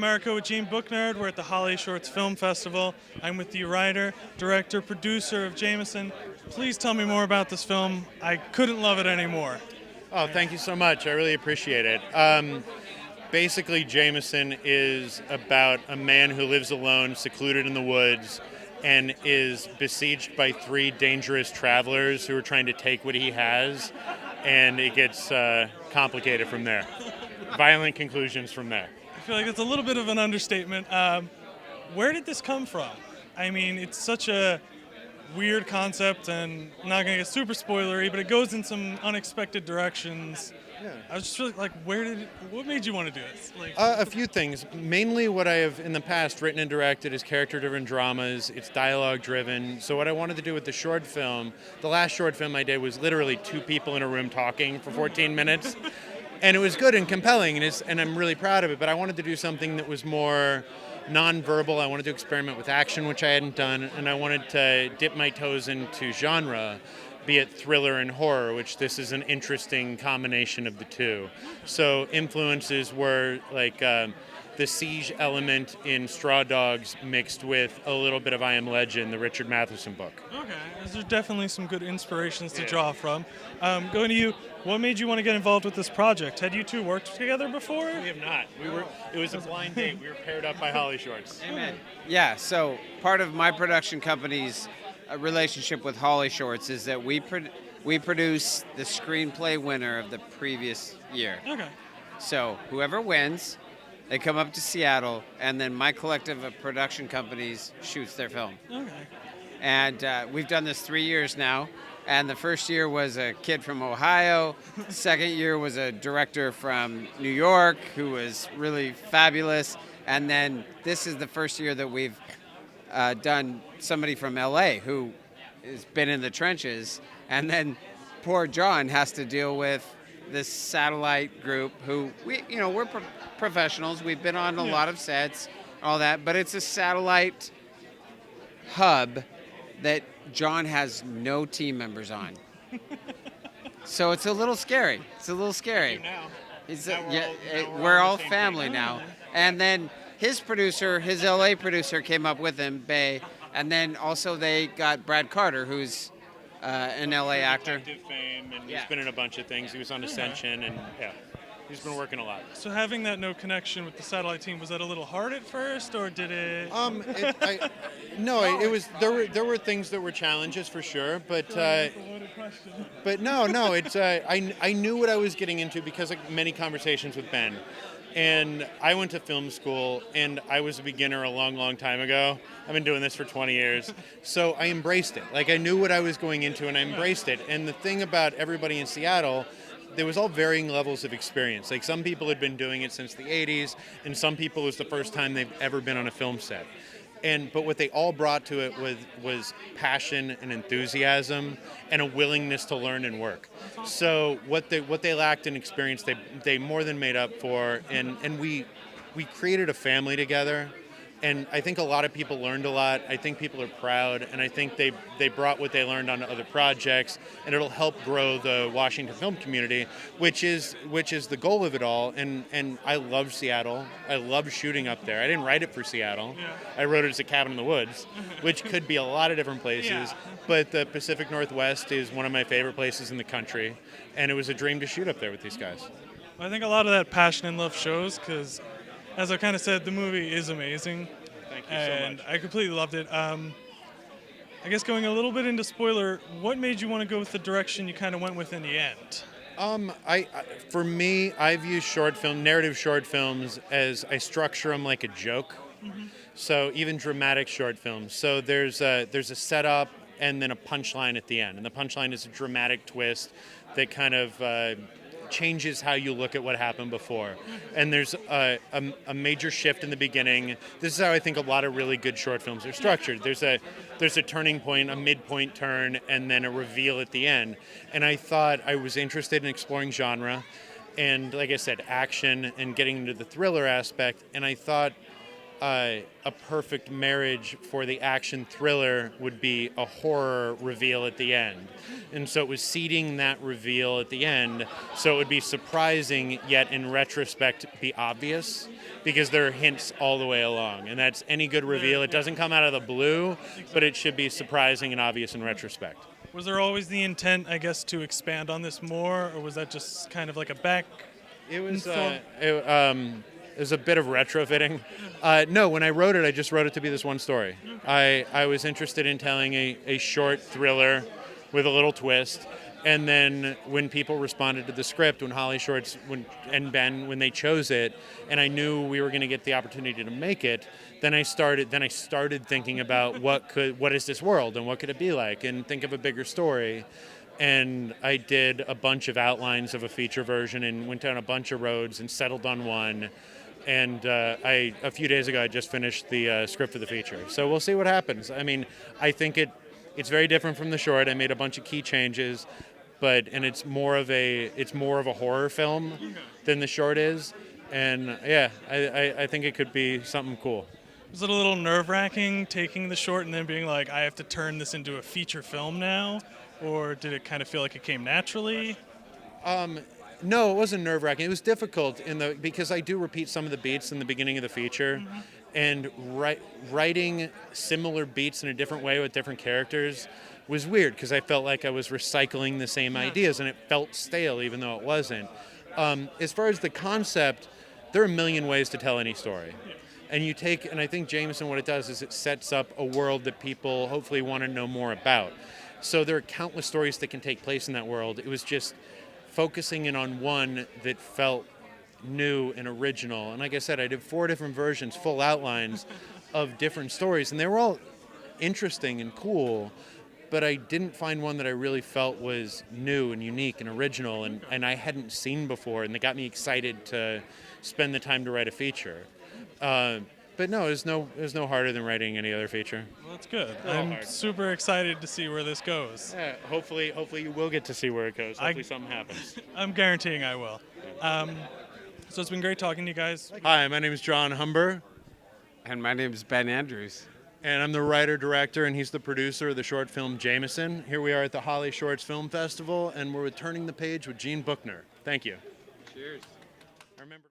Americo with JeanBookNerd. We're at the HollyShorts Film Festival. I'm with the writer, director, producer of Jameson. Please tell me more about this film. I couldn't love it anymore. Oh, thank you so much. I really appreciate it. Basically, Jameson is about a man who lives alone, secluded in the woods, and is besieged by 3 dangerous travelers who are trying to take what he has, and it gets complicated from there. Violent conclusions from there. I feel like it's a little bit of an understatement. Where did this come from? I mean, it's such a weird concept, and I'm not going to get super spoilery, but it goes in some unexpected directions. Yeah. I was just really like, what made you want to do this? A few things. Mainly what I have in the past written and directed is character-driven dramas. It's dialogue-driven. So what I wanted to do with the short film, the last short film I did was literally 2 people in a room talking for 14 minutes. And it was good and compelling, and I'm really proud of it. But I wanted to do something that was more non-verbal. I wanted to experiment with action, which I hadn't done. And I wanted to dip my toes into genre, be it thriller and horror, which this is an interesting combination of the two. So influences were like the siege element in Straw Dogs mixed with a little bit of I Am Legend, the Richard Matheson book. Okay, there's definitely some good inspirations to draw from. Going to you, what made you want to get involved with this project? Had you two worked together before? We have not. It was a blind date. We were paired up by HollyShorts. Amen. Yeah, so part of my production company's relationship with HollyShorts is that we produce the screenplay winner of the previous year. Okay. So whoever wins, they come up to Seattle, and then my collective of production companies shoots their film. Okay. And we've done this 3 years now. And the first year was a kid from Ohio. The second year was a director from New York who was really fabulous. And then this is the first year that we've done somebody from LA who has been in the trenches. And then poor John has to deal with this satellite group who, we're professionals. We've been on a lot of sets, all that. But it's a satellite hub that John has no team members on. So it's a little scary. We're all family now. And then his LA producer came up with him, Bay, and then also they got Brad Carter, who's an LA actor. Fame, and he's been in a bunch of things. He was on Ascension, and he's been working a lot. So having that no connection with the satellite team, was that a little hard at first, or did it? It was. There were things that were challenges for sure, but no. It's I knew what I was getting into because of many conversations with Ben, and I went to film school, and I was a beginner a long, long time ago. I've been doing this for 20 years, so I embraced it. Like I knew what I was going into, and I embraced it. And the thing about everybody in Seattle, there was all varying levels of experience. Like some people had been doing it since the 80s, and some people it was the first time they've ever been on a film set. But what they all brought to it was passion and enthusiasm and a willingness to learn and work. So what they lacked in experience, they more than made up for, and we created a family together. And I think a lot of people learned a lot. I think people are proud, and I think they brought what they learned onto other projects, and it'll help grow the Washington film community, which is the goal of it all. And I love Seattle. I love shooting up there. I didn't write it for Seattle. Yeah. I wrote it as a cabin in the woods, which could be a lot of different places. Yeah. But the Pacific Northwest is one of my favorite places in the country, and it was a dream to shoot up there with these guys. I think a lot of that passion and love shows because, as I kind of said, the movie is amazing. Thank you so much. I completely loved it. I guess going a little bit into spoiler, what made you want to go with the direction you kind of went with in the end? For me, I view narrative short films as I structure them like a joke. Mm-hmm. So even dramatic short films. So there's a setup and then a punchline at the end, and the punchline is a dramatic twist that kind of changes how you look at what happened before. And there's a major shift in the beginning. This is how I think a lot of really good short films are structured. There's a turning point, a midpoint turn, and then a reveal at the end. And I thought I was interested in exploring genre and, like I said, action and getting into the thriller aspect. And I thought a perfect marriage for the action thriller would be a horror reveal at the end. And so it was seeding that reveal at the end so it would be surprising, yet in retrospect be obvious, because there are hints all the way along. And that's any good reveal. It doesn't come out of the blue, but it should be surprising and obvious in retrospect. Was there always the intent, I guess, to expand on this more, or was that just kind of like a back? It was it was a bit of retrofitting. No, when I wrote it, I just wrote it to be this one story. I was interested in telling a short thriller with a little twist. And then when people responded to the script, when HollyShorts and Ben, when they chose it, and I knew we were going to get the opportunity to make it, then I started thinking about what is this world and what could it be like, and think of a bigger story. And I did a bunch of outlines of a feature version and went down a bunch of roads and settled on one. And a few days ago, I just finished the script for the feature. So we'll see what happens. I mean, I think it's very different from the short. I made a bunch of key changes, and it's more of a horror film than the short is. And yeah, I think it could be something cool. Was it a little nerve-wracking taking the short and then being like, I have to turn this into a feature film now? Or did it kind of feel like it came naturally? No, it wasn't nerve-wracking. It was difficult because I do repeat some of the beats in the beginning of the feature, and writing similar beats in a different way with different characters was weird because I felt like I was recycling the same ideas, and it felt stale even though it wasn't. As far as the concept, there are a million ways to tell any story. And I think Jameson, what it does is it sets up a world that people hopefully want to know more about. So there are countless stories that can take place in that world. It was just focusing in on one that felt new and original. And like I said, I did 4 different versions, full outlines of different stories, and they were all interesting and cool, but I didn't find one that I really felt was new and unique and original and I hadn't seen before, and they got me excited to spend the time to write a feature. But no, it was no harder than writing any other feature. Well, that's good. I'm super excited to see where this goes. Yeah, hopefully you will get to see where it goes. Hopefully something happens. I'm guaranteeing I will. So it's been great talking to you guys. Hi, my name is John Humber. And my name is Ben Andrews. And I'm the writer-director, and he's the producer of the short film Jameson. Here we are at the HollyShorts Film Festival, and we're with Turning the Page with JeanBookNerd. Thank you. Cheers. I remember.